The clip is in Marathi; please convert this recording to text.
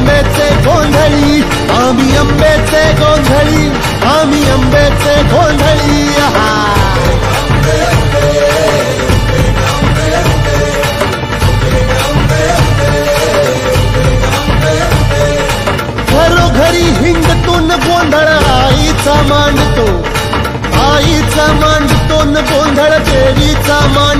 अंबेचे गोंधळी, आम्ही अंबेचे गोंधळी, आम्ही अंबेचे गोंधळी. घरोघरी हिंगतून गोंधळ आईचा मांडतो, आईचा मांडतो न गोंधळ देवीचा मांडतो.